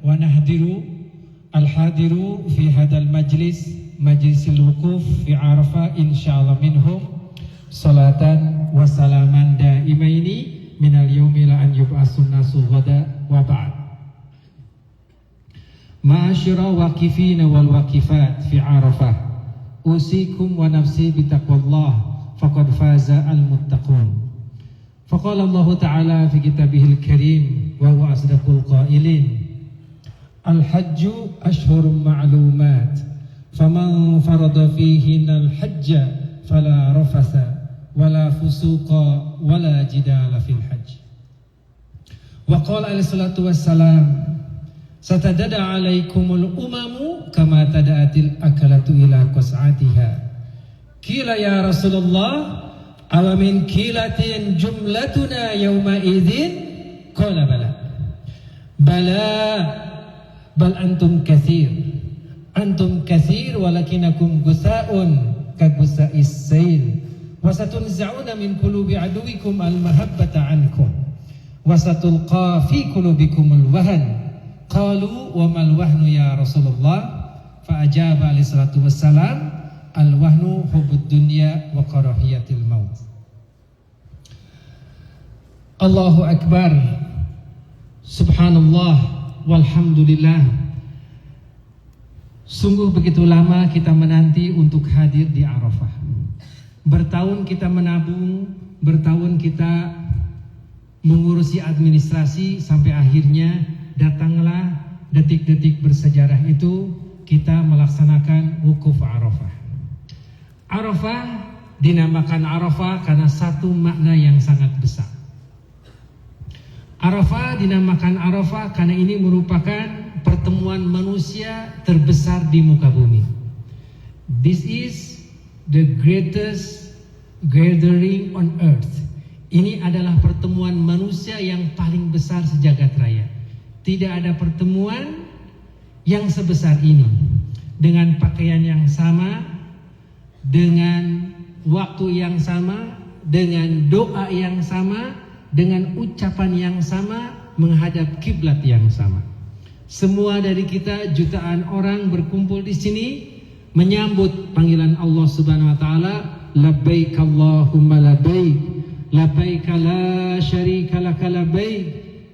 ونحضر الحاضر في هذا المجلس مجلس الوقوف في عرفة إن شاء الله منهم صلاة وسلاما دائمين من اليوم إلى أن يبعث الناس غدا وبعد. معاشر واقفين والواقفات في عرفة أوصيكم ونفسي بتقوى الله فقد فاز المتقون. فقال الله تعالى في كتابه الكريم وهو أصدق القائلين الحج أشهر معلومات فمن فرض فيهن الحج فلا رفث ولا فسوق ولا جدال في الحج. وقال عليه الصلاة والسلام ستدعى عليكم الأمم كما تدعت الأكلة إلى قصعتها. قيل يا رسول الله أو من كيلة جملتنا يومئذ قال بلى بل أنتم كثير ولكنكم غثاء كغثاء السيل وستنزعون من قلوب عدوكم المحبة عنكم وستلقى في قلوبكم الوهن. قالوا وما الوهن يا رسول الله فأجاب عليه الصلاة والسلام الوهن حب الدنيا وكراهية الموت. الله أكبر subhanallah walhamdulillah. Sungguh begitu lama kita menanti untuk hadir di Arafah. Bertahun kita menabung, bertahun kita mengurusi administrasi sampai akhirnya datanglah detik-detik bersejarah itu kita melaksanakan wukuf Arafah. Arafah dinamakan Arafah karena satu makna yang sangat besar. Arafah dinamakan Arafah karena ini merupakan pertemuan manusia terbesar di muka bumi. This is the greatest gathering on earth. Ini adalah pertemuan manusia yang paling besar sejagat raya. Tidak ada pertemuan yang sebesar ini dengan pakaian yang sama, dengan waktu yang sama, dengan doa yang sama, dengan ucapan yang sama, menghadap kiblat yang sama. Semua dari kita jutaan orang berkumpul di sini menyambut panggilan Allah Subhanahu wa taala, labbaik Allahumma labbaik, labbaik la syarika laka labbaik,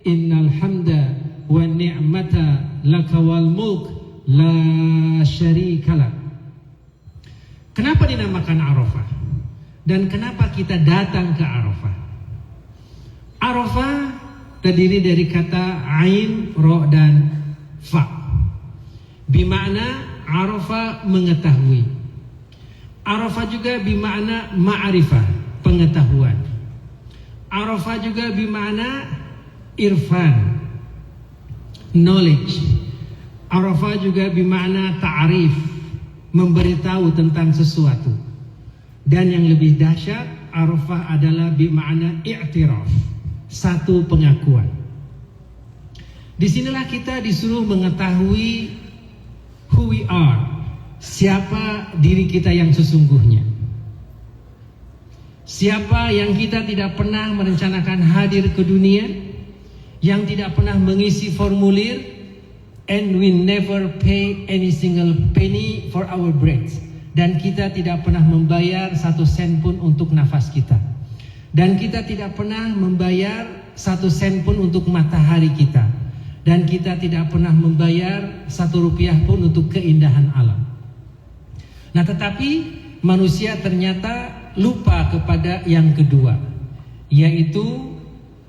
innal hamda wa ni'mata laka wal mulk la syarika lak. Kenapa dinamakan Arafah? Dan kenapa kita datang ke Arafah? Arafah terdiri dari kata Ain, Ro, dan Fa. Bimakna Arafah mengetahui. Arafah juga bimakna ma'rifah, pengetahuan. Arafah juga bimakna irfan, knowledge. Arafah juga bimakna ta'rif, memberitahu tentang sesuatu. Dan yang lebih dahsyat, Arafah adalah bimakna i'tiraf, satu pengakuan. Disinilah kita disuruh mengetahui who we are, siapa diri kita yang sesungguhnya. Siapa yang kita tidak pernah merencanakan hadir ke dunia, yang tidak pernah mengisi formulir, and we never pay any single penny for our breath. Dan kita tidak pernah membayar 1 sen pun untuk nafas kita. Dan kita tidak pernah membayar 1 sen pun untuk matahari kita. Dan kita tidak pernah membayar 1 rupiah pun untuk keindahan alam. Nah, tetapi manusia ternyata lupa kepada yang kedua, yaitu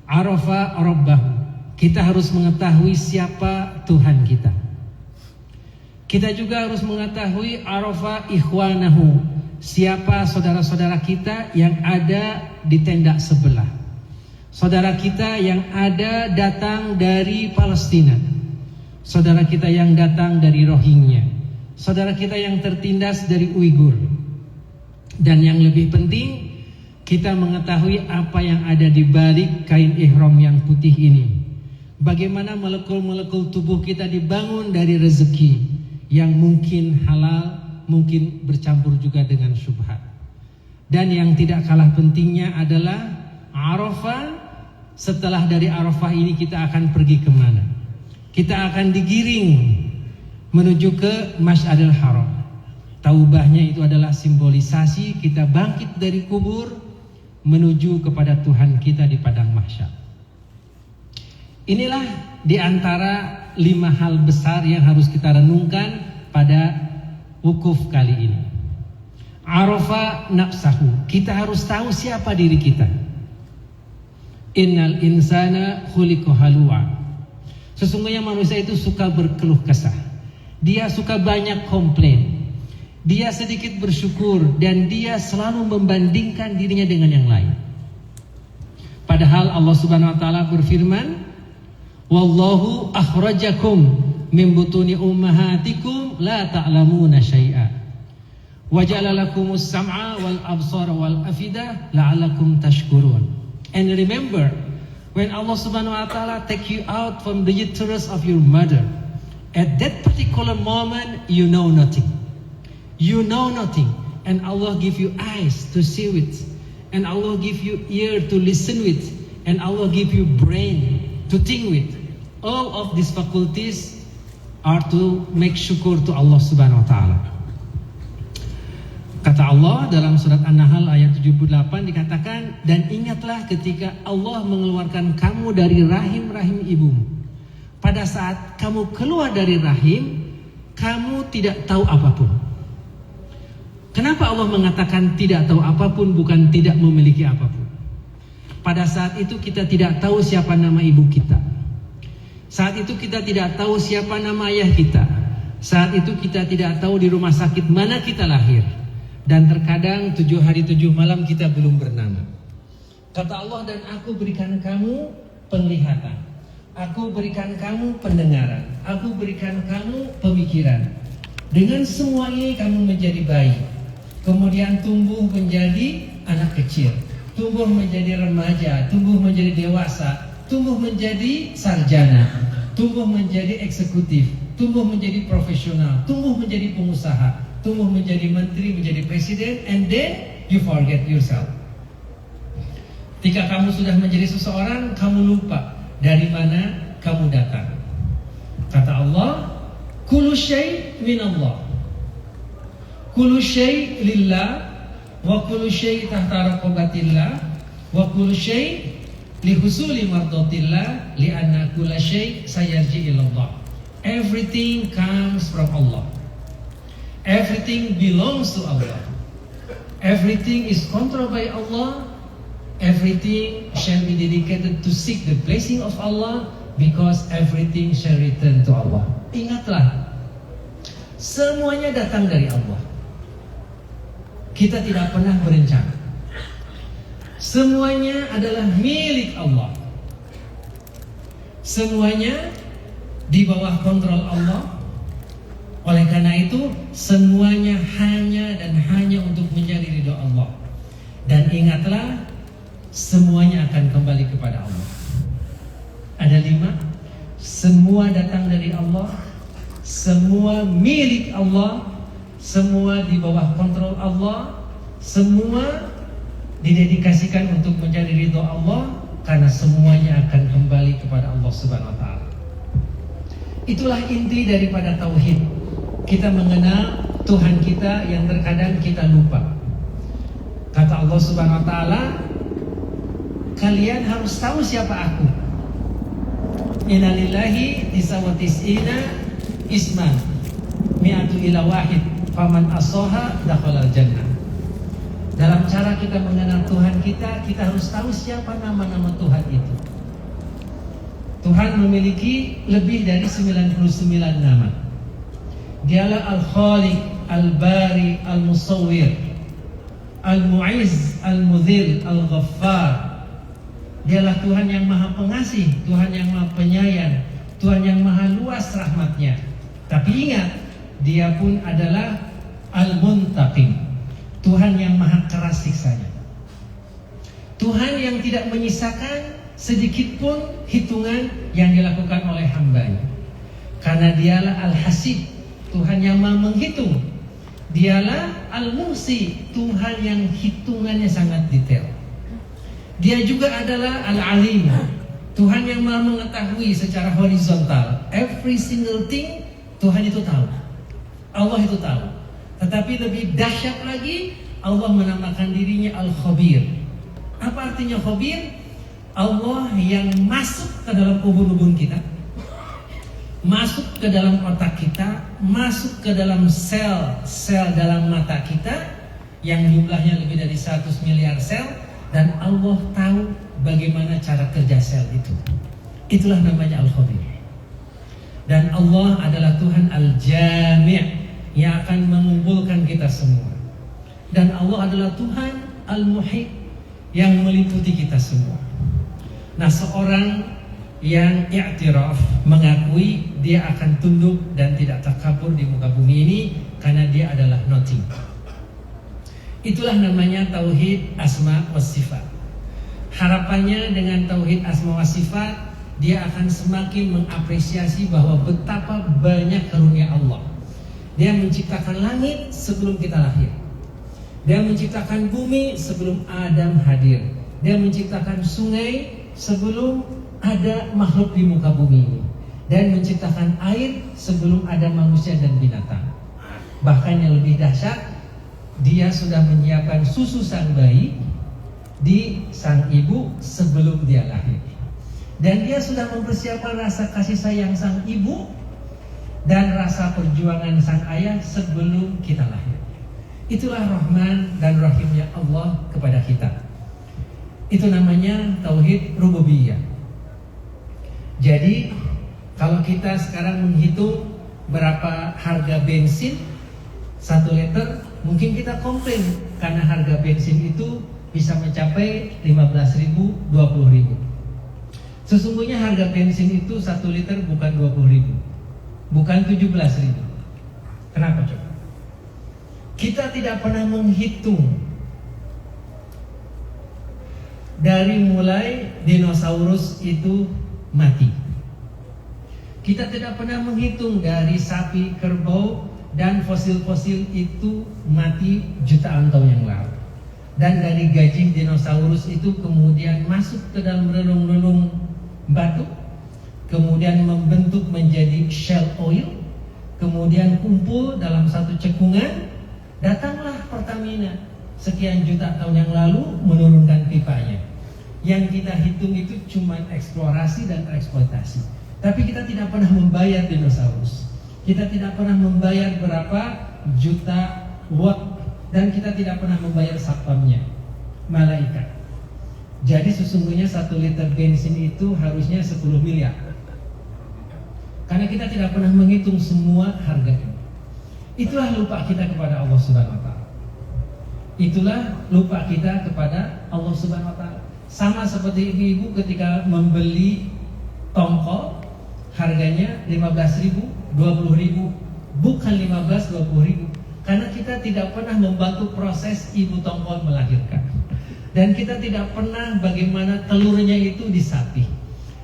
Arafa Rabbahu. Kita harus mengetahui siapa Tuhan kita. Kita juga harus mengetahui Arafa Ikhwanahu, siapa saudara-saudara kita yang ada di tenda sebelah. Saudara kita yang ada datang dari Palestina, saudara kita yang datang dari Rohingya, saudara kita yang tertindas dari Uighur. Dan yang lebih penting, kita mengetahui apa yang ada di balik kain ihram yang putih ini. Bagaimana molekul-molekul tubuh kita dibangun dari rezeki yang mungkin halal, mungkin bercampur juga dengan syubhat. Dan yang tidak kalah pentingnya adalah Arafah. Setelah dari Arafah ini kita akan pergi kemana? kita akan digiring menuju ke Masy'aril Haram. Taubahnya itu adalah simbolisasi kita bangkit dari kubur menuju kepada Tuhan kita di padang mahsyar. Inilah di antara 5 hal besar yang harus kita renungkan pada wukuf kali ini. Arafa nafsahu, kita harus tahu siapa diri kita. Innal insana khuliqa halu'a. Sesungguhnya manusia itu suka berkeluh kesah. Dia suka banyak komplain. Dia sedikit bersyukur dan dia selalu membandingkan dirinya dengan yang lain. Padahal Allah Subhanahu wa taala berfirman, wallahu akhrajakum min butuni ummahatikum la ta'lamuna syai'a wa ja'ala lakumus sam'a wal absara wal afidah la'allakum tashkurun. And remember, when Allah Subhanahu wa taala take you out from the uterus of your mother, at that particular moment you know nothing. You know nothing, and Allah give you eyes to see with, and Allah give you ear to listen with, and Allah give you brain to think with. All of these faculties are to make syukur to Allah Subhanahu wa taala. Kata Allah dalam surat An-Nahl ayat 78 dikatakan, dan ingatlah ketika Allah mengeluarkan kamu dari rahim-rahim ibumu. Pada saat kamu keluar dari rahim, kamu tidak tahu apapun. Kenapa Allah mengatakan tidak tahu apapun, bukan tidak memiliki apapun? Pada saat itu kita tidak tahu siapa nama ibu kita. Saat itu kita tidak tahu siapa nama ayah kita. Saat itu kita tidak tahu di rumah sakit mana kita lahir. Dan terkadang 7 hari 7 malam kita belum bernama. Kata Allah, dan aku berikan kamu penglihatan, aku berikan kamu pendengaran, aku berikan kamu pemikiran. Dengan semua ini kamu menjadi bayi, kemudian tumbuh menjadi anak kecil, tumbuh menjadi remaja, tumbuh menjadi dewasa, tumbuh menjadi sarjana, tumbuh menjadi eksekutif, tumbuh menjadi profesional, tumbuh menjadi pengusaha, tumbuh menjadi menteri, menjadi presiden, and then you forget yourself. Ketika kamu sudah menjadi seseorang, kamu lupa dari mana kamu datang. Kata Allah, kullu syai' min Allah, kullu syai' lillah, wa kullu syai' tahta raqabatillah, wa kullu syai' lihusuli mardatillah, li'anna kulla syai' sayarji ilallah. Everything comes from Allah. Everything belongs to Allah. Everything is controlled by Allah. Everything shall be dedicated to seek the blessing of Allah, because everything shall return to Allah. Ingatlah, semuanya datang dari Allah. Kita tidak pernah berencana. Semuanya adalah milik Allah. Semuanya di bawah kontrol Allah. Oleh karena itu, semuanya hanya dan hanya untuk mencari ridho Allah. Dan ingatlah, semuanya akan kembali kepada Allah. Ada 5. Semua datang dari Allah, semua milik Allah, semua di bawah kontrol Allah, semua didedikasikan untuk mencari ridho Allah, karena semuanya akan kembali kepada Allah Subhanahu wa taala. Itulah inti daripada tauhid. Kita mengenal Tuhan kita yang terkadang kita lupa. Kata Allah Subhanahu wa taala, kalian harus tahu siapa aku. Innalillahi tis'ina isman mi'atu ila wahid faman asoha dakhalal jannah. Dalam cara kita mengenal Tuhan kita, kita harus tahu siapa nama-nama Tuhan itu. Tuhan memiliki lebih dari 99 nama. Dialah Al-Khaliq, Al-Bari, Al-Musawwir, Al-Mu'izz, Al-Mudhil, Al-Ghaffar. Dialah Tuhan yang maha pengasih, Tuhan yang maha penyayang, Tuhan yang maha luas rahmatnya. Tapi ingat, dia pun adalah Al-Muntaqim, Tuhan yang maha keras siksanya. Tuhan yang tidak menyisakan sedikit pun hitungan yang dilakukan oleh hambanya. Karena dialah Al-Hasib, Tuhan yang maha menghitung. Dialah Al-Muhsi, Tuhan yang hitungannya sangat detail. Dia juga adalah Al-Alim, Tuhan yang Maha mengetahui secara horizontal. Every single thing Tuhan itu tahu. Allah itu tahu. Tetapi lebih dahsyat lagi, Allah menamakan dirinya Al-Khabir. Apa artinya Khabir? Allah yang masuk ke dalam ubun-ubun kita, masuk ke dalam otak kita, masuk ke dalam sel dalam mata kita yang jumlahnya lebih dari 100 miliar sel, dan Allah tahu bagaimana cara kerja sel itu. Itulah namanya Al-Khabir. Dan Allah adalah Tuhan Al-Jami' yang akan mengumpulkan kita semua. Dan Allah adalah Tuhan Al-Muhit yang meliputi kita semua. Nah, seorang yang i'tiraf, mengakui dia akan tunduk dan tidak takabur di muka bumi ini karena dia adalah nothing. Itulah namanya tauhid asma wa sifat. Harapannya dengan tauhid asma wa sifat, dia akan semakin mengapresiasi bahwa betapa banyak karunia Allah. Dia menciptakan langit sebelum kita lahir. Dia menciptakan bumi sebelum Adam hadir. Dia menciptakan sungai sebelum ada makhluk di muka bumi ini. Dan menciptakan air sebelum ada manusia dan binatang. Bahkan yang lebih dahsyat, dia sudah menyiapkan susu sang bayi di sang ibu sebelum dia lahir. Dan dia sudah mempersiapkan rasa kasih sayang sang ibu dan rasa perjuangan sang ayah sebelum kita lahir. Itulah Rahman dan Rahimnya Allah kepada kita. Itu namanya tauhid rububiyah. Jadi kalau kita sekarang menghitung berapa harga bensin 1 liter, mungkin kita komplain karena harga bensin itu bisa mencapai 15.000, 20.000. Sesungguhnya harga bensin itu 1 liter bukan 20.000, bukan 17.000. Kenapa coba? Kita tidak pernah menghitung dari mulai dinosaurus itu mati. Kita tidak pernah menghitung dari sapi, kerbau, dan fosil-fosil itu mati jutaan tahun yang lalu. Dan dari gajing dinosaurus itu kemudian masuk ke dalam relung-relung batu, kemudian membentuk menjadi shell oil, kemudian kumpul dalam satu cekungan. Datanglah Pertamina sekian juta tahun yang lalu menurunkan pipanya. Yang kita hitung itu cuma eksplorasi dan eksploitasi. Tapi kita tidak pernah membayar dinosaurus. Kita tidak pernah membayar berapa juta watt, dan kita tidak pernah membayar satpamnya, malaikat. Jadi sesungguhnya 1 liter bensin itu harusnya 10 miliar. Karena kita tidak pernah menghitung semua harganya. Itulah lupa kita kepada Allah Subhanahu wa taala. Itulah lupa kita kepada Allah Subhanahu wa taala. Sama seperti ibu-ibu ketika membeli tongkol, harganya 15.000, 20.000, bukan 15, 20.000. Karena kita tidak pernah membantu proses ibu tongkol melahirkan. Dan kita tidak pernah bagaimana telurnya itu disapih.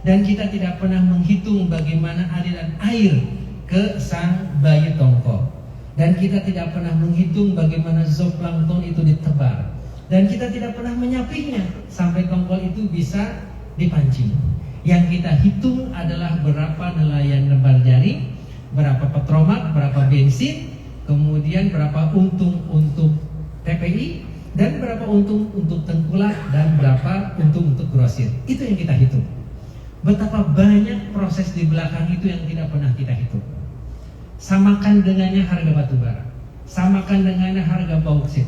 Dan kita tidak pernah menghitung bagaimana aliran air ke sang bayi tongkol. Dan kita tidak pernah menghitung bagaimana zooplankton itu ditebar. Dan kita tidak pernah menyapihnya sampai tongkol itu bisa dipancing. Yang kita hitung adalah berapa nelayan lebar jaring, berapa petromak, berapa bensin, kemudian berapa untung untuk TPI, dan berapa untung untuk tengkulak, dan berapa untung untuk grosir. Itu yang kita hitung. Betapa banyak proses di belakang itu yang tidak pernah kita hitung. Samakan dengannya harga batu bara, samakan dengannya harga bauksit,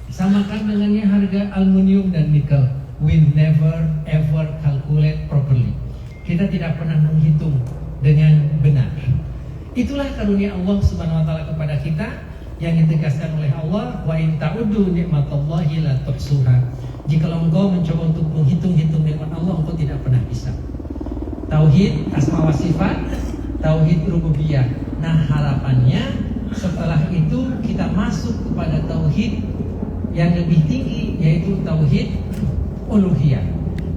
samakan dengannya harga aluminium dan nikel. We never ever calculate properly. Kita tidak pernah menghitung dengan benar. Itulah karunia Allah Subhanahu wa taala kepada kita yang ditegaskan oleh Allah, wa in ta'uddu ni'matallahi la tuhsuha. Jikalau engkau mencoba untuk menghitung-hitung nikmat Allah, engkau tidak pernah bisa. Tauhid asma wa sifat, tauhid rububiyah. Nah, harapannya setelah itu kita masuk kepada tauhid yang lebih tinggi, yaitu tauhid uluhiyah.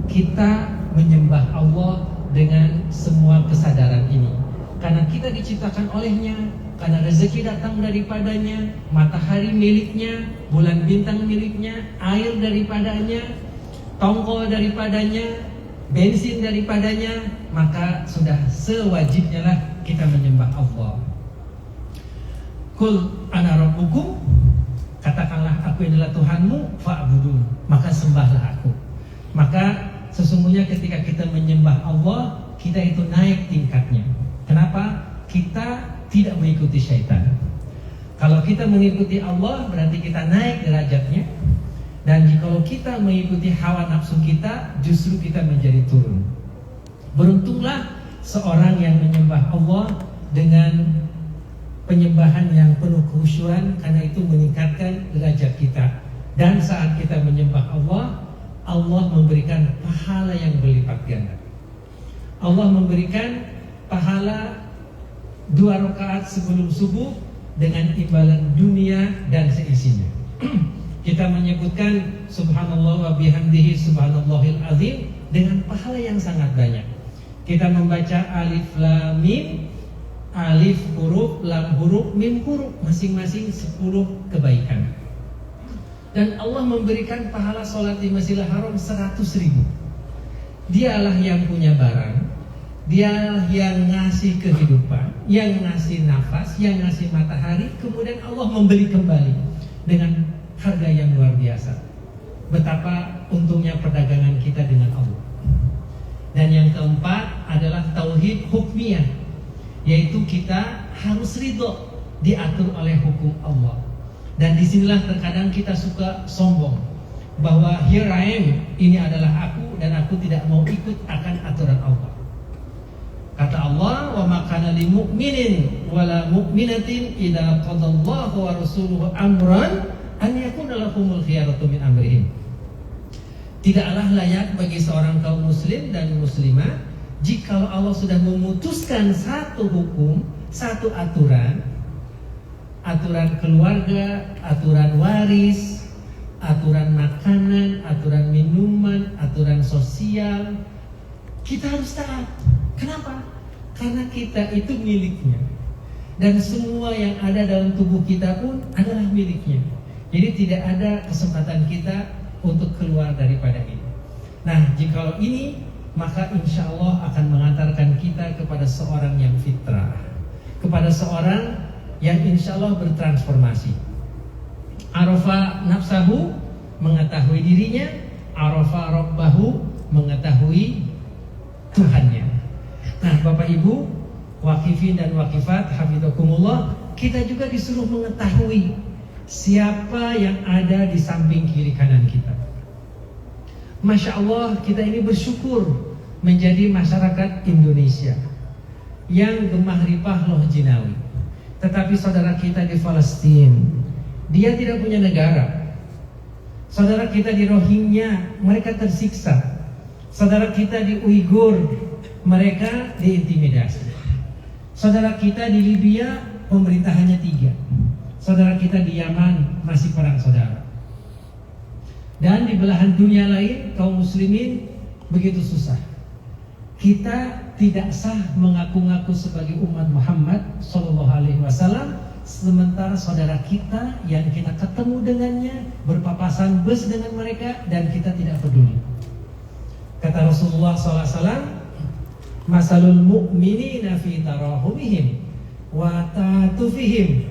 Kita menyembah Allah dengan semua kesadaran ini. Karena kita diciptakan olehnya, karena rezeki datang daripadanya, matahari miliknya, bulan bintang miliknya, air daripadanya, tongkol daripadanya, bensin daripadanya, maka sudah sewajibnya lah kita menyembah Allah. Qul ana rabbukum, katakanlah aku adalah Tuhanmu, fa'budun, maka sembahlah aku. Maka sesungguhnya ketika kita menyembah Allah, kita itu naik tingkatnya. Kenapa? Kita tidak mengikuti syaitan. Kalau kita mengikuti Allah, berarti kita naik derajatnya. Dan jika kita mengikuti hawa nafsu kita, justru kita menjadi turun. Beruntunglah seorang yang menyembah Allah dengan penyembahan yang penuh kekhusyuan, karena itu meningkatkan derajat kita. Dan saat kita menyembah Allah, Allah memberikan pahala yang berlipat ganda. Allah memberikan pahala 2 rakaat sebelum subuh dengan imbalan dunia dan seisinya. Kita menyebutkan subhanallah wa bihamdihi subhanallahil azim dengan pahala yang sangat banyak. Kita membaca alif lam mim, alif huruf, lam huruf, mim huruf, masing-masing 10 kebaikan. Dan Allah memberikan pahala sholat di Masjidil Haram 100.000. Dialah yang punya barang, Dialah yang ngasih kehidupan, yang ngasih nafas, yang ngasih matahari, kemudian Allah memberi kembali dengan harga yang luar biasa. Betapa untungnya perdagangan kita dengan Allah. Dan yang keempat adalah tauhid hukmiyah, yaitu kita harus ridho diatur oleh hukum Allah. Dan disinilah terkadang kita suka sombong bahwa here I am, ini adalah aku dan aku tidak mau ikut akan aturan Allah. Kata Allah, wa ma kana lil mu'minin wala mu'minatin idza qadallahu wa rasuluhu amran an yakuna lahumul khiyaratu min amrihim. Tidaklah layak bagi seorang kaum muslim dan muslimah jika Allah sudah memutuskan satu hukum, satu aturan, aturan keluarga, aturan waris, aturan makanan, aturan minuman, aturan sosial, kita harus taat. Kenapa? Karena kita itu miliknya. Dan semua yang ada dalam tubuh kita pun adalah miliknya. Jadi tidak ada kesempatan kita untuk keluar daripada ini. Nah, jika ini, maka insya Allah akan mengantarkan kita kepada seorang yang fitrah, kepada seorang yang insya Allah bertransformasi. Arafa nafsahu, mengetahui dirinya. Arafa rabbahu, mengetahui Tuhannya. Nah, Bapak Ibu, wakifin dan wakifat, hafizakumullah, kita juga disuruh mengetahui siapa yang ada di samping kiri kanan kita. Masya Allah, kita ini bersyukur menjadi masyarakat Indonesia yang gemah ripah loh jinawi. Tetapi saudara kita di Palestina, dia tidak punya negara. Saudara kita di Rohingya, mereka tersiksa. Saudara kita di Uighur, mereka diintimidasi. Saudara kita di Libya, pemerintahannya 3. Saudara kita di Yaman masih perang saudara. Dan di belahan dunia lain, kaum muslimin begitu susah. Kita tidak sah mengaku-ngaku sebagai umat Muhammad SAW, sementara saudara kita yang kita ketemu dengannya berpapasan bus dengan mereka dan kita tidak peduli. Kata Rasulullah SAW, masalul mu'minina fi tarahumihim wa ta'atufihim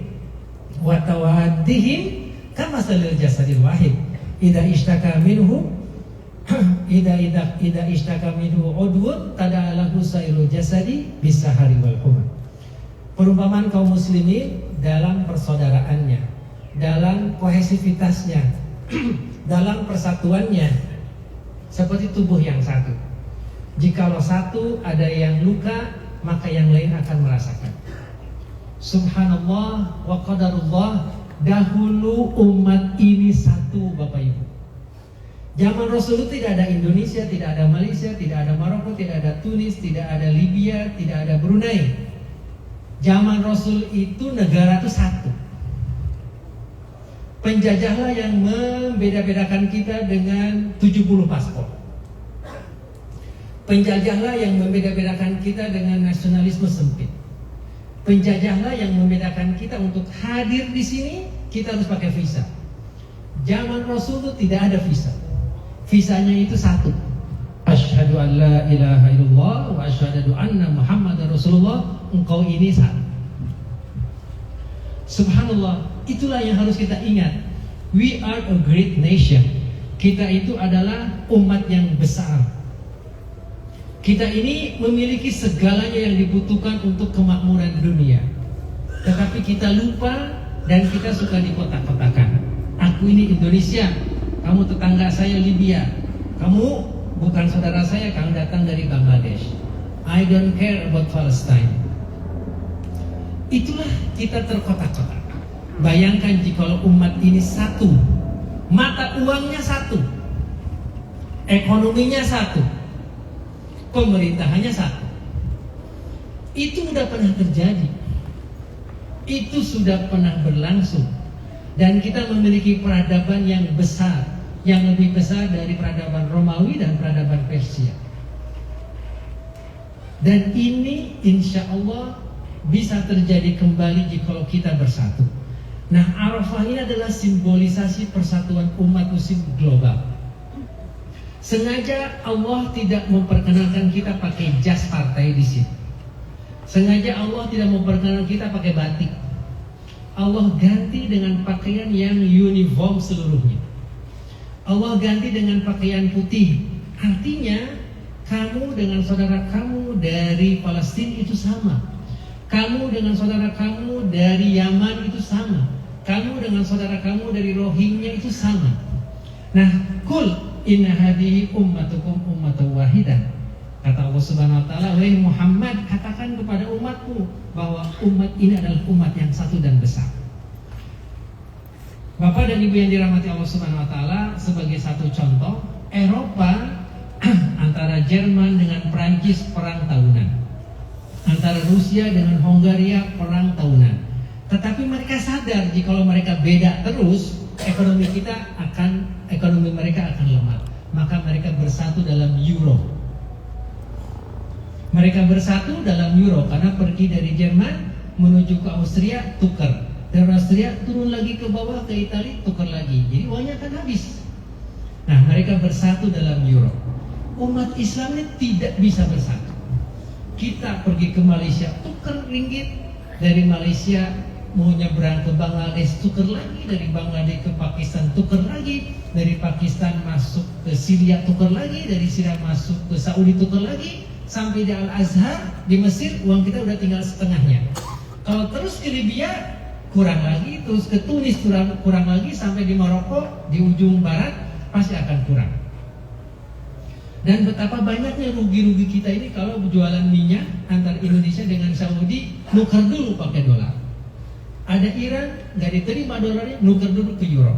wa tawaddihim kamasalil jasadil wahid idza ishtaka minhu idza ishtaka minhu udwun tada'alahu sairul jasadi bisahari wal humma. Perumpamaan kaum muslimin dalam persaudaraannya, dalam kohesivitasnya, dalam persatuannya seperti tubuh yang satu. Jikalau satu ada yang luka, maka yang lain akan merasakan. Subhanallah wa qadarullah, dahulu umat ini satu, Bapak Ibu. Zaman Rasul tidak ada Indonesia, tidak ada Malaysia, tidak ada Maroko, tidak ada Tunis, tidak ada Libya, tidak ada Brunei. Zaman Rasul itu negara itu satu. Penjajahlah yang membeda-bedakan kita dengan 70 paspor. Penjajahlah yang membeda-bedakan kita dengan nasionalisme sempit. Penjajahlah yang membedakan kita untuk hadir di sini, kita harus pakai visa. Zaman Rasul itu tidak ada visa. Visanya itu satu. asyhadu an la ilaha illallah wa asyhadu anna Muhammadar Rasulullah, engkau ini satu. Subhanallah, itulah yang harus kita ingat. We are a great nation. Kita itu adalah umat yang besar. Kita ini memiliki segalanya yang dibutuhkan untuk kemakmuran dunia. Tetapi kita lupa dan kita suka dikotak-kotakan. Aku ini Indonesia, kamu tetangga saya Libya, kamu bukan saudara saya, kamu datang dari Bangladesh. I don't care about Palestine. Itulah kita terkotak-kotak. Bayangkan jika umat ini satu, mata uangnya satu, ekonominya satu, pemerintahannya satu. Itu sudah pernah terjadi. Itu sudah pernah berlangsung. Dan kita memiliki peradaban yang besar, yang lebih besar dari peradaban Romawi dan peradaban Persia. Dan ini insya Allah bisa terjadi kembali jika kita bersatu. Nah, Arafah ini adalah simbolisasi persatuan umat muslim global. Sengaja Allah tidak memperkenalkan kita pakai jas partai di sini. Sengaja Allah tidak memperkenalkan kita pakai batik. Allah ganti dengan pakaian yang uniform seluruhnya. Allah ganti dengan pakaian putih. Artinya kamu dengan saudara kamu dari Palestina itu sama. Kamu dengan saudara kamu dari Yaman itu sama. Kamu dengan saudara kamu dari Rohingya itu sama. Nah, kul inna hadhihi ummatukum ummatan wahidah. Kata Allah Subhanahu wa taala, wahai Muhammad, katakan kepada umatmu bahwa umat ini adalah umat yang satu dan besar. Bapak dan Ibu yang dirahmati Allah Subhanahu wa taala, sebagai satu contoh, Eropa antara Jerman dengan Prancis perang tahunan. Antara Rusia dengan Hongaria perang tahunan. Tetapi mereka sadar jika mereka beda terus, ekonomi mereka akan lemah. Maka mereka bersatu dalam euro. Mereka bersatu dalam euro karena pergi dari Jerman menuju ke Austria, tukar. Dari Austria turun lagi ke bawah ke Italia, tukar lagi. Jadi uangnya akan habis. Nah, mereka bersatu dalam euro. Umat Islam ini tidak bisa bersatu. Kita pergi ke Malaysia, tukar ringgit. Dari Malaysia mau nyebrang ke Bangladesh, tukar lagi. Dari Bangladesh ke Pakistan, tukar lagi. Dari Pakistan masuk ke Syria, tukar lagi. Dari Syria masuk ke Saudi, tukar lagi. Sampai di Al-Azhar, di Mesir, uang kita udah tinggal setengahnya. Kalau terus ke Libya, kurang lagi. Terus ke Tunis, kurang lagi. Sampai di Maroko, di ujung barat, pasti akan kurang. Dan betapa banyaknya rugi-rugi kita ini kalau jualan minyak antar Indonesia dengan Saudi, nuker dulu pakai dolar. Ada Iran, nggak diterima dolarnya, nuker dulu ke euro.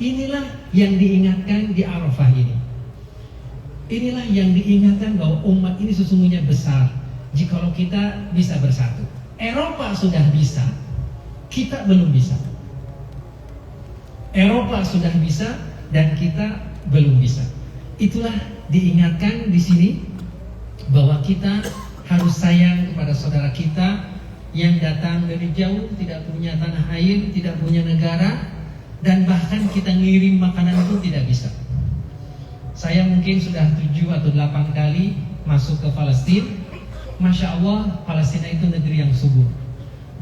Inilah yang diingatkan di Arafah ini. Inilah yang diingatkan bahwa umat ini sesungguhnya besar jikalau kita bisa bersatu. Eropa sudah bisa, kita belum bisa. Eropa sudah bisa dan kita belum bisa. Itulah diingatkan di sini bahwa kita harus sayang kepada saudara kita yang datang dari jauh, tidak punya tanah air, tidak punya negara, dan bahkan kita ngirim makanan pun tidak bisa. Saya mungkin sudah 7 atau 8 kali masuk ke Palestina. Masya Allah, Palestina itu negeri yang subur.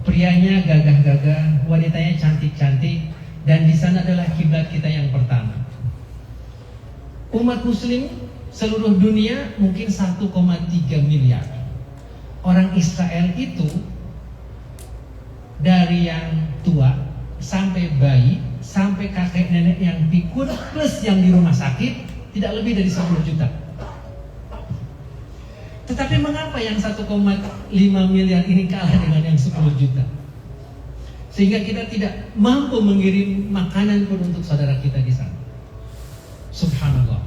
Prianya gagah-gagah, wanitanya cantik-cantik, dan di sana adalah kiblat kita yang pertama. Umat muslim seluruh dunia mungkin 1,3 miliar. Orang Israel itu dari yang tua sampai bayi, sampai kakek nenek yang pikun, plus yang di rumah sakit, tidak lebih dari 10 juta. Tetapi mengapa yang 1,5 miliar ini kalah dengan yang 10 juta? Sehingga kita tidak mampu mengirim makanan pun untuk saudara kita di sana. Subhanallah.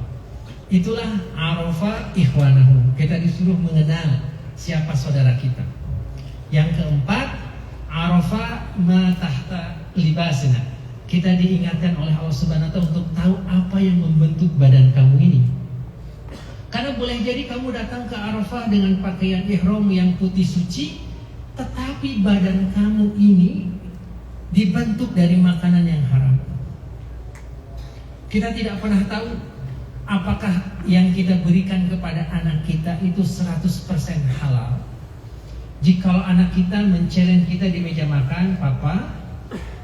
Itulah Arafah ikhwanahum. Kita disuruh mengenal siapa saudara kita. Yang keempat, Arafah ma tahta libasina. Kita diingatkan oleh Allah Subhanahu wa taala untuk tahu apa yang membentuk badan kamu ini. Karena boleh jadi kamu datang ke Arafah dengan pakaian ihram yang putih suci, tetapi badan kamu ini dibentuk dari makanan yang haram. Kita tidak pernah tahu apakah yang kita berikan kepada anak kita itu 100% halal? Jikalau anak kita men-challenge kita di meja makan, Papa,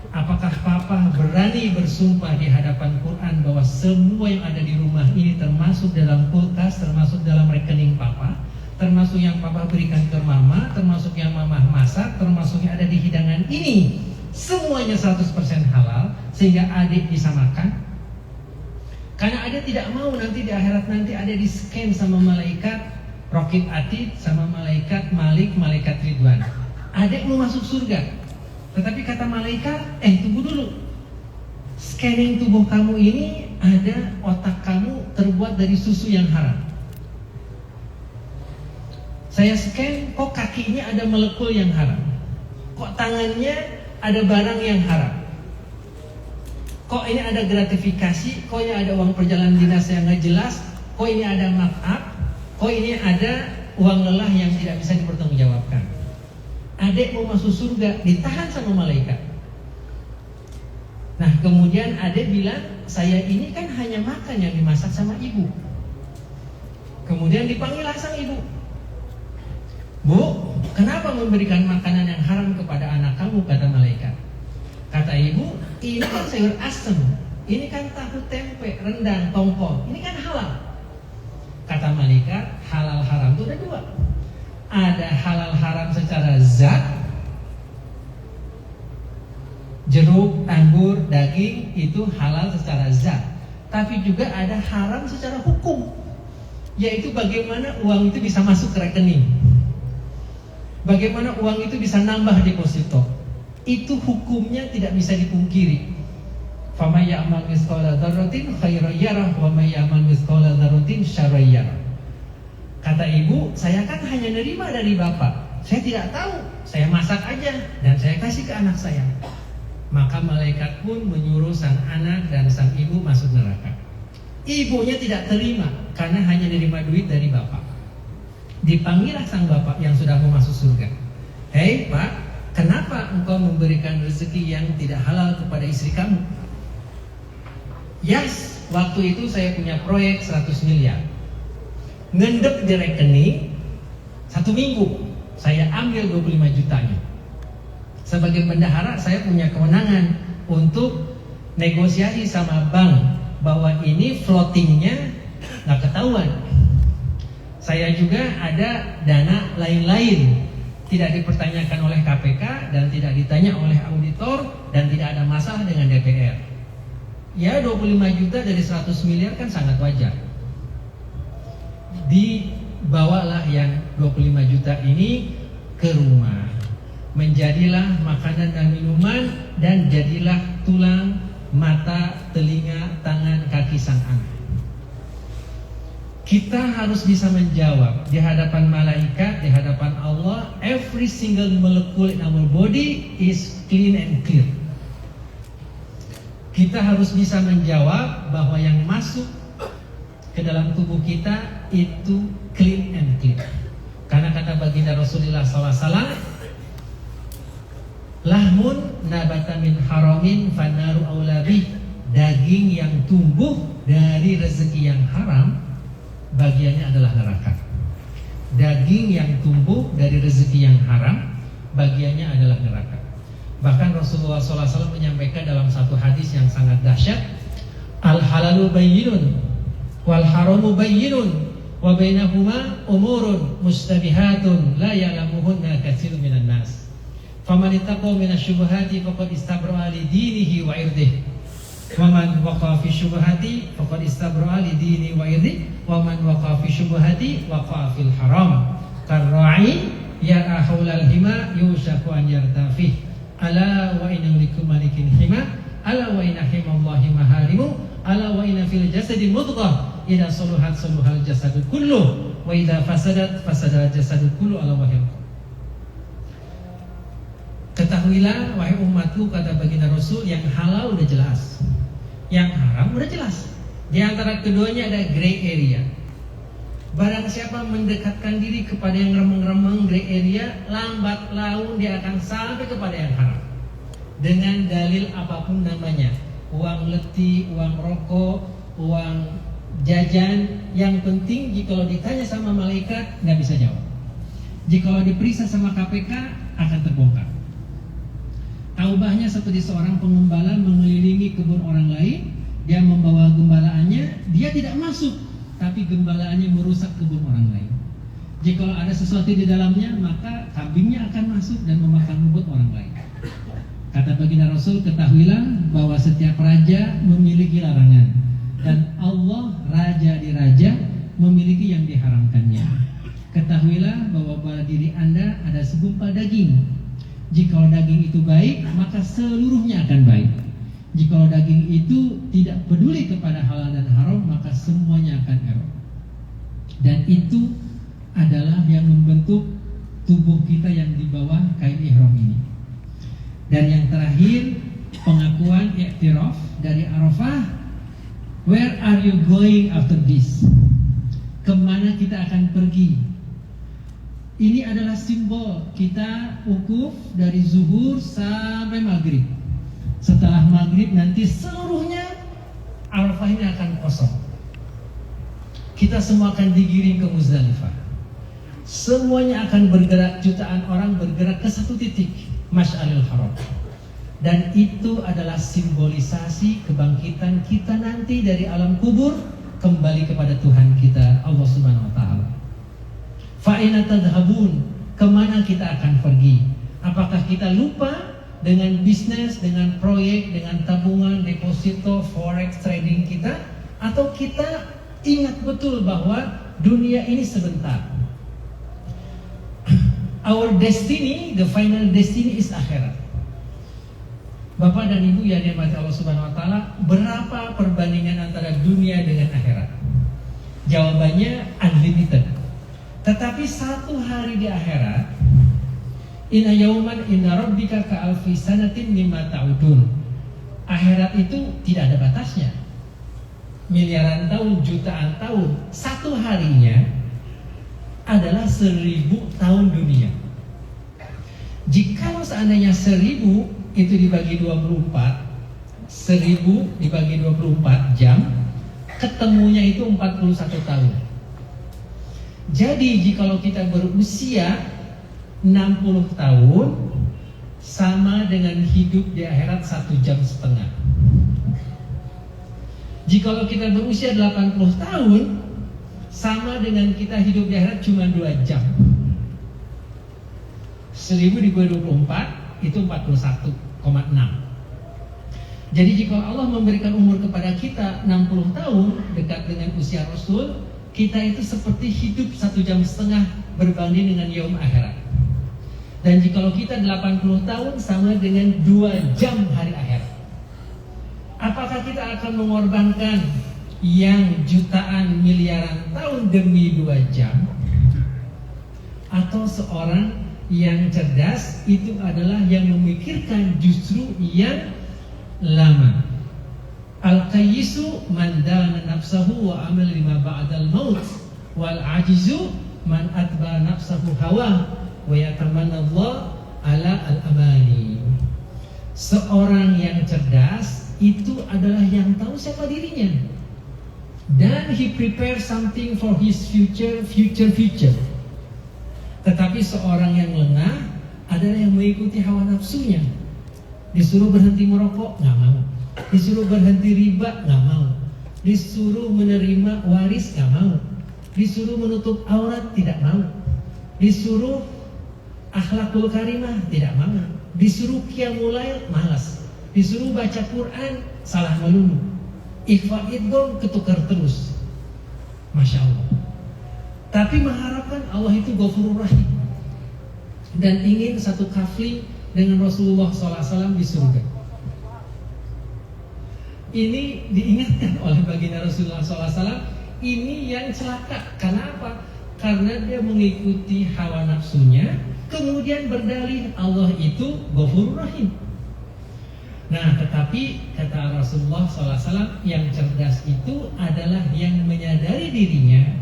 apakah Papa berani bersumpah di hadapan Quran bahwa semua yang ada di rumah ini termasuk dalam kulkas, termasuk dalam rekening Papa, termasuk yang Papa berikan ke Mama, termasuk yang Mama masak, termasuk yang ada di hidangan ini, semuanya 100% halal, sehingga adik bisa makan? Karena adik tidak mau nanti di akhirat nanti ada di scan sama malaikat Raqib Atid, sama malaikat Malik, malaikat Ridwan. Adik mau masuk surga, tetapi kata malaikat, tunggu dulu, scanning tubuh kamu ini ada otak kamu terbuat dari susu yang haram. Saya scan, kok kakinya ada molekul yang haram, kok tangannya ada barang yang haram, kok ini ada gratifikasi, kok ini ada uang perjalanan dinas yang nggak jelas, kok ini ada markup, kok ini ada uang lelah yang tidak bisa dipertanggungjawabkan. Adik mau masuk surga, ditahan sama malaikat. Nah kemudian adik bilang, saya ini kan hanya makan yang dimasak sama ibu. Kemudian dipanggillah sang ibu. Bu, kenapa memberikan makanan yang haram kepada anak kamu, kata malaikat. Kata ibu, ini kan sayur asem, ini kan tahu tempe, rendang, tongkol, ini kan halal. Kata malaikat, halal haram itu ada dua. Ada halal haram secara zat, jeruk, anggur, daging itu halal secara zat. Tapi juga ada haram secara hukum, yaitu bagaimana uang itu bisa masuk ke rekening, bagaimana uang itu bisa nambah deposito. Itu hukumnya tidak bisa dipungkiri. Faman ya'mal mithqala dzarratin khairan yarah wa may ya'mal mithqala dzarratin syarran yarah. Kata ibu, saya kan hanya nerima dari bapak, saya tidak tahu, saya masak aja dan saya kasih ke anak saya. Maka malaikat pun menyuruh sang anak dan sang ibu masuk neraka. Ibunya tidak terima karena hanya nerima duit dari bapak. Dipanggillah sang bapak yang sudah mau masuk surga. Hei Pak, kenapa engkau memberikan rezeki yang tidak halal kepada istri kamu? Yes, waktu itu saya punya proyek 100 miliar. Ngendep di rekening 1 minggu, saya ambil 25 jutanya. Sebagai bendahara saya punya kewenangan untuk negosiasi sama bank bahwa ini floatingnya nggak ketahuan. Saya juga ada dana lain-lain, tidak dipertanyakan oleh KPK dan tidak ditanya oleh auditor dan tidak ada masalah dengan DPR. Ya 25 juta dari 100 miliar kan sangat wajar. Dibawalah yang 25 juta ini ke rumah, menjadilah makanan dan minuman dan jadilah tulang, mata, telinga, tangan, kaki sang anak. Kita harus bisa menjawab di hadapan malaikat, di hadapan Allah, every single molecule in our body is clean and clear. Kita harus bisa menjawab bahwa yang masuk ke dalam tubuh kita itu clean and clear. Karena kata baginda Rasulullah SAW, lahmun nabata min haramin fanaru aulabi, daging yang tumbuh dari rezeki yang haram bagiannya adalah neraka. Daging yang tumbuh dari rezeki yang haram bagiannya adalah neraka. Bahkan Rasulullah SAW menyampaikan dalam satu hadis yang sangat dahsyat, al halalu bayyinun wal haramu bayyinun wa bainahuma umurun mustabihatun la ya'lamuhunna katsirun minan nas. Faman ittaqa minasyubuhati faqad istabra'a li dinihi wa irdihi. Wa man waqa'a fi syubhati faqad istabra'a li dinihi wa irdihi. Wa man waqa'a fi syubhati waqa'a fil haram. Karra'i yar'a haulal hima yushaku an yartafih. Ala wa inna likum malikin hima. Ala wa inna himallahi maharimu. Ala wa inna fil jasadi mudghah idza saluhat saluhal jasadu kullu wa idza fasadat fasadal jasadu kullu ala wahyi. Ketahuilah wahai umatku, kata baginda Rasul, yang halal udah jelas, yang haram udah jelas. Di antara keduanya ada gray area. Barang siapa mendekatkan diri kepada yang remeng-remeng gray area, lambat laun dia akan sampai kepada yang haram. Dengan dalil apapun namanya, uang leti, uang rokok, uang jajan, yang penting jika ditanya sama malaikat nggak bisa jawab. Jika diperiksa sama KPK akan terbongkar. Taubahnya seperti seorang pengembala mengelilingi kebun orang lain, dia membawa gembalaannya, dia tidak masuk, tapi gembalaannya merusak kebun orang lain. Jika ada sesuatu di dalamnya, maka kambingnya akan masuk dan memakan rumput orang lain. Kata baginda Rasul, ketahuilah bahwa setiap raja memiliki larangan, dan Allah raja di raja memiliki yang diharamkannya. Ketahuilah bahwa pada diri Anda ada segumpal daging. Jika daging itu baik, maka seluruhnya akan baik. Jika daging itu tidak peduli kepada halal dan haram, maka semuanya akan error. Dan itu adalah yang membentuk tubuh kita yang di bawah kain ihram ini. Dan yang terakhir, pengakuan i'tiraf dari Arafah. Where are you going after this? Kemana kita akan pergi? Ini adalah simbol kita wukuf dari zuhur sampai maghrib. Setelah maghrib nanti seluruhnya Arafah ini akan kosong. Kita semua akan digiring ke Muzdalifah. Semuanya akan bergerak, jutaan orang bergerak ke satu titik, Masy'aril Haram. Dan itu adalah simbolisasi kebangkitan kita nanti dari alam kubur kembali kepada Tuhan kita, Allah Subhanahu wa taala. Fa aina tadhhabun? Kemana kita akan pergi? Apakah kita lupa dengan bisnis, dengan proyek, dengan tabungan, deposito, forex trading kita, atau kita ingat betul bahwa dunia ini sebentar? Our destiny, the final destiny is akhirat. Bapak dan Ibu yang dirahmati Allah Subhanahu wa taala, berapa perbandingan antara dunia dengan akhirat? Jawabannya unlimited. Tetapi satu hari di akhirat, inna yauman inna rabbika ka alfi sanatin mimma ta'udun. Akhirat itu tidak ada batasnya. Miliaran tahun, jutaan tahun. Satu harinya adalah 1000 tahun dunia. Jika seandainya 1000 itu dibagi 24, 1000 dibagi 24 jam, ketemunya itu 41 tahun. Jadi jikalau kita berusia 60 tahun, sama dengan hidup di akhirat 1,5 jam. Jikalau kita berusia 80 tahun, sama dengan kita hidup di akhirat cuma 2 jam. 1000 dibagi 24 itu 41,6. Jadi jika Allah memberikan umur kepada kita 60 tahun, dekat dengan usia Rasul, kita itu seperti hidup 1,5 jam berbanding dengan yaum akhirat. Dan jika kita 80 tahun sama dengan 2 jam hari akhirat. Apakah kita akan mengorbankan yang jutaan miliaran tahun demi 2 jam, atau seorang yang cerdas itu adalah yang memikirkan justru yang lama? Al-qayyisu man dana nafsahu wa amal lima ba'dal maut, wal ajizu man atba nafsahu hawa wa yatamanna Allah ala al-amani. Seorang yang cerdas itu adalah yang tahu siapa dirinya, dan he prepare something for his future. Tetapi seorang yang lengah adalah yang mengikuti hawa nafsunya. Disuruh berhenti merokok, nggak mau. Disuruh berhenti riba, nggak mau. Disuruh menerima waris, nggak mau. Disuruh menutup aurat, tidak mau. Disuruh akhlakul karimah, tidak mau. Disuruh qiyamul lail, malas. Disuruh baca Quran, salah melulu. Ikhfa idgham, ketukar terus. Masya Allah. Tapi mengharapkan Allah itu Ghafurur Rahim, dan ingin satu kafling dengan Rasulullah SAW di surga. Ini diingatkan oleh baginda Rasulullah SAW. Ini yang celaka. Karena apa? Karena dia mengikuti hawa nafsunya, kemudian berdalih Allah itu Ghafurur Rahim. Nah, tetapi kata Rasulullah SAW, yang cerdas itu adalah yang menyadari dirinya,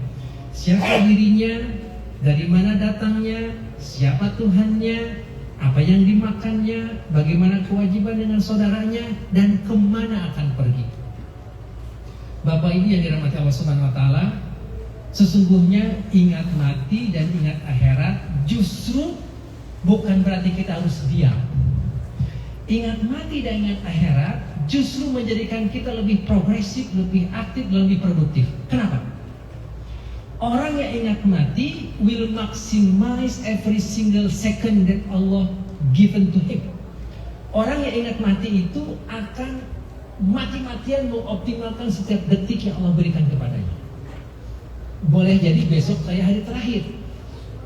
siapa dirinya, dari mana datangnya, siapa Tuhannya, apa yang dimakannya, bagaimana kewajiban dengan saudaranya, dan kemana akan pergi. Bapak Ibu yang dirahmati Allah Subhanahu wa taala, sesungguhnya ingat mati dan ingat akhirat justru bukan berarti kita harus diam. Ingat mati dan ingat akhirat justru menjadikan kita lebih progresif, lebih aktif, lebih produktif. Kenapa? Orang yang ingat mati will maximize every single second that Allah given to him. Orang yang ingat mati itu akan mati-matian mengoptimalkan setiap detik yang Allah berikan kepadanya. Boleh jadi besok saya hari terakhir,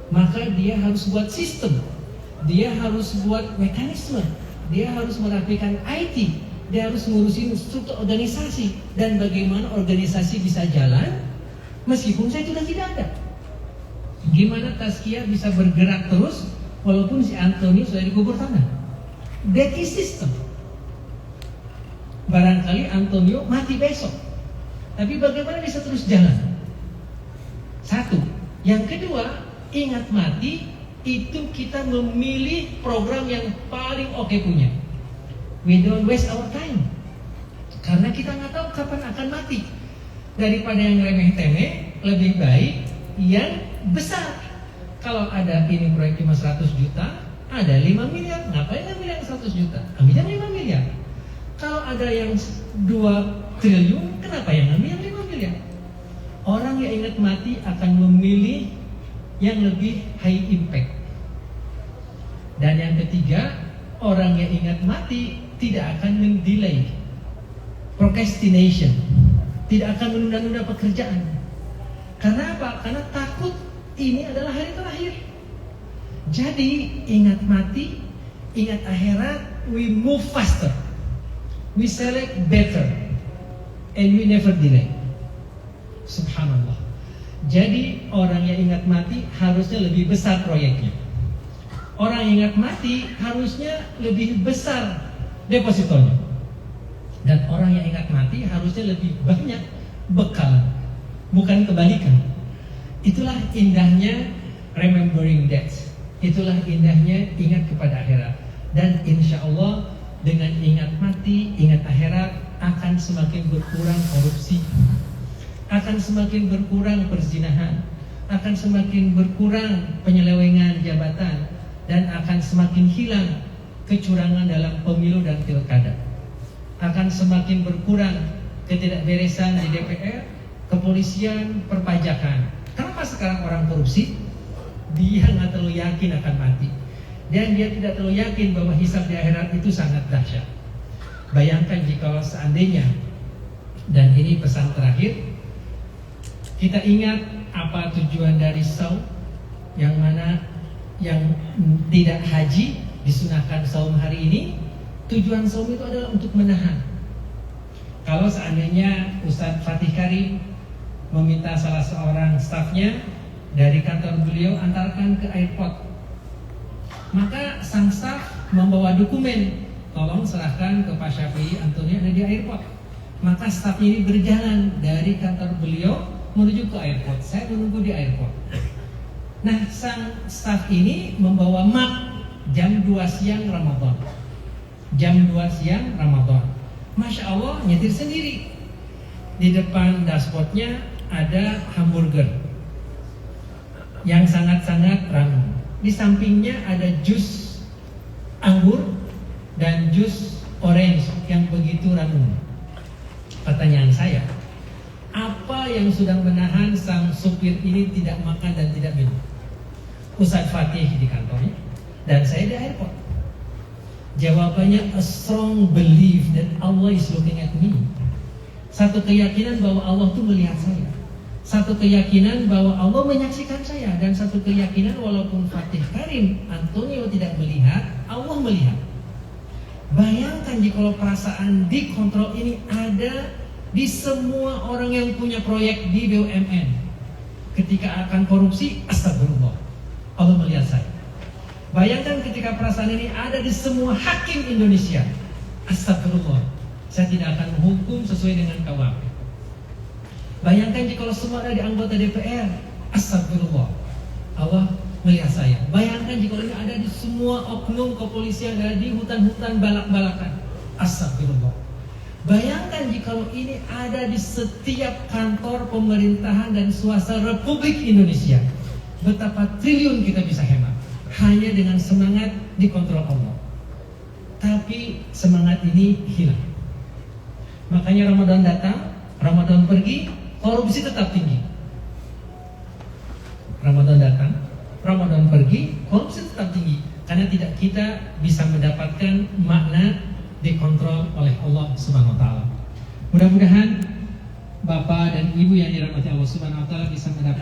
maka dia harus buat sistem, dia harus buat mekanisme, dia harus merapikan IT, dia harus ngurusin struktur organisasi dan bagaimana organisasi bisa jalan meskipun saya sudah tidak ada. Gimana Tazkiyah bisa bergerak terus walaupun si Antonio sudah dikubur tanah. That is system. Barangkali Antonio mati besok, tapi bagaimana bisa terus jalan? Satu. Yang kedua, ingat mati itu kita memilih program yang paling oke punya. We don't waste our time, karena kita nggak tahu kapan akan mati. Daripada yang remeh-temeh, lebih baik yang besar. Kalau ada ini proyek cuma 100 juta, ada 5 miliar, ngapain ambil yang 100 juta? Ambil yang 5 miliar. Kalau ada yang 2 triliun, kenapa yang ambil yang 5 miliar? Orang yang ingat mati akan memilih yang lebih high impact. Dan yang ketiga, orang yang ingat mati tidak akan mendelay, procrastination, tidak akan menunda-nunda pekerjaan. Karena apa? Karena takut ini adalah hari terakhir. Jadi ingat mati, ingat akhirat, we move faster, we select better, and we never delay. Subhanallah. Jadi orang yang ingat mati harusnya lebih besar proyeknya. Orang yang ingat mati harusnya lebih besar depositonya. Dan orang yang ingat mati harusnya lebih banyak bekal, bukan kebalikan. Itulah indahnya remembering death. Itulah indahnya ingat kepada akhirat. Dan insya Allah dengan ingat mati, ingat akhirat akan semakin berkurang korupsi, akan semakin berkurang perzinahan, akan semakin berkurang penyelewengan jabatan, dan akan semakin hilang kecurangan dalam pemilu dan pilkada. Akan semakin berkurang ketidakberesan di DPR, kepolisian, perpajakan. Kenapa sekarang orang korupsi? Dia nggak terlalu yakin akan mati, dan dia tidak terlalu yakin bahwa hisab di akhirat itu sangat dahsyat. Bayangkan jika seandainya, dan ini pesan terakhir, kita ingat apa tujuan dari saum, yang mana yang tidak haji disunahkan saum hari ini. Tujuan saum itu adalah untuk menahan. Kalau seandainya Ustadz Fatih Karim meminta salah seorang stafnya dari kantor beliau antarkan ke airport, maka sang staf membawa dokumen, tolong serahkan ke Pak Syafi'i Antonio ada di airport. Maka staf ini berjalan dari kantor beliau menuju ke airport. Saya menunggu di airport. Nah, sang staf ini membawa map jam 2 siang Ramadan. Jam 2 siang Ramadan. Masya Allah, nyetir sendiri. Di depan dashboardnya ada hamburger yang sangat-sangat ranum. Di sampingnya ada jus anggur dan jus orange yang begitu ranum. Pertanyaan saya, apa yang sudah menahan sang supir ini tidak makan dan tidak minum? Ustadz Fatih di kantornya dan saya di airport. Jawabannya a strong belief that Allah is looking at me. Satu keyakinan bahwa Allah itu melihat saya. Satu keyakinan bahwa Allah menyaksikan saya, dan satu keyakinan walaupun Fatih Karim Antonio tidak melihat, Allah melihat. Bayangkan jika perasaan dikontrol ini ada di semua orang yang punya proyek di BUMN. Ketika akan korupsi, astagfirullah, Allah melihat saya. Bayangkan ketika perasaan ini ada di semua hakim Indonesia, astagfirullah, saya tidak akan menghukum sesuai dengan KUHP. Bayangkan jika semua ada di anggota DPR, astagfirullah, Allah melihat saya. Bayangkan jika ini ada di semua oknum kepolisian, ada di hutan-hutan balak-balakan, astagfirullah. Bayangkan jika ini ada di setiap kantor pemerintahan dan swasta Republik Indonesia. Betapa triliun kita bisa hemat hanya dengan semangat dikontrol Allah. Tapi semangat ini hilang. Makanya Ramadan datang, Ramadan pergi, korupsi tetap tinggi. Ramadan datang, Ramadan pergi, korupsi tetap tinggi. Karena tidak kita bisa mendapatkan makna dikontrol oleh Allah Subhanahu wa taala. Mudah-mudahan Bapak dan Ibu yang dirahmati Allah Subhanahu wa taala bisa mendapatkan